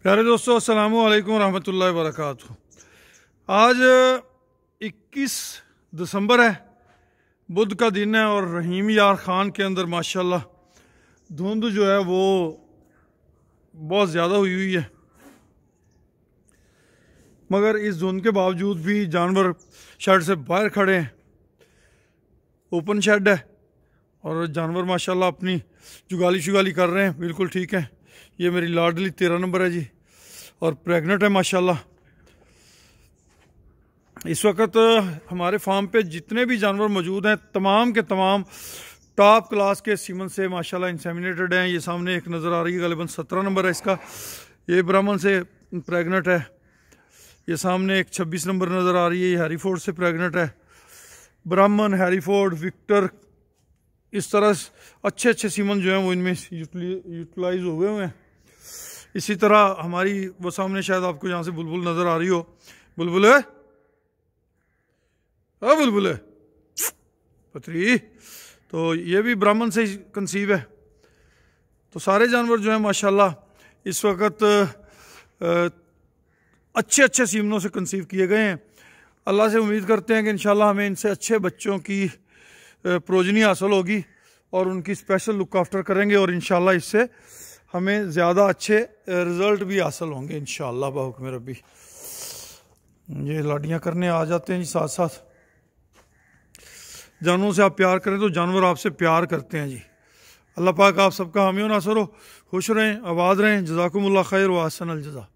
प्यारे दोस्तों, अस्सलामु अलैकुम रहमतुल्लाहि व बरकातुहू। आज 21 दिसंबर है, बुध का दिन है और रहीम यार ख़ान के अंदर माशाल्लाह धुंध जो है वो बहुत ज़्यादा हुई हुई है। मगर इस धुंध के बावजूद भी जानवर शेड से बाहर खड़े हैं। ओपन शेड है और जानवर माशाल्लाह अपनी जुगाली शुगाली कर रहे हैं, बिल्कुल ठीक है। ये मेरी लाडली 13 नंबर है जी और प्रेग्नेंट है माशाल्लाह। इस वक्त हमारे फार्म पे जितने भी जानवर मौजूद हैं तमाम के तमाम टॉप क्लास के सीमन से माशाल्लाह इंसेमिनेटेड हैं। ये सामने एक नज़र आ रही है, गलीबन 17 नंबर है इसका, ये ब्राह्मण से प्रेग्नेंट है। ये सामने एक 26 नंबर नज़र आ रही है, ये हैरीफोर्ड से प्रेग्नेंट है। ब्राह्मण, हैरीफोर्ड, विक्टर, इस तरह अच्छे अच्छे सीमन जो हैं वो इनमें यूटिलाइज हुए हुए हैं। इसी तरह हमारी वो सामने शायद आपको यहाँ से बुलबुल नज़र आ रही हो, बुलबुल है, बुलबुल है पत्री, तो ये भी ब्राह्मण से कंसीव है। तो सारे जानवर जो हैं माशाल्लाह इस वक्त अच्छे अच्छे सीमनों से कंसीव किए गए हैं। अल्लाह से उम्मीद करते हैं कि इंशाल्लाह हमें इनसे अच्छे बच्चों की प्रोजनी हासिल होगी और उनकी स्पेशल लुक आफ्टर करेंगे और इंशाल्लाह इससे हमें ज़्यादा अच्छे रिज़ल्ट भी हासिल होंगे इंशाल्लाह बाहुक्म रब्बी। ये लाडियाँ करने आ जाते हैं जी साथ साथ। जानवरों से आप प्यार करें तो जानवर आपसे प्यार करते हैं जी। अल्लाह पाक आप सबका हामी व नासर हो, खुश रहें, आबाद रहें। जज़ाकुमुल्लाह खैर व अहसनल जज़ा।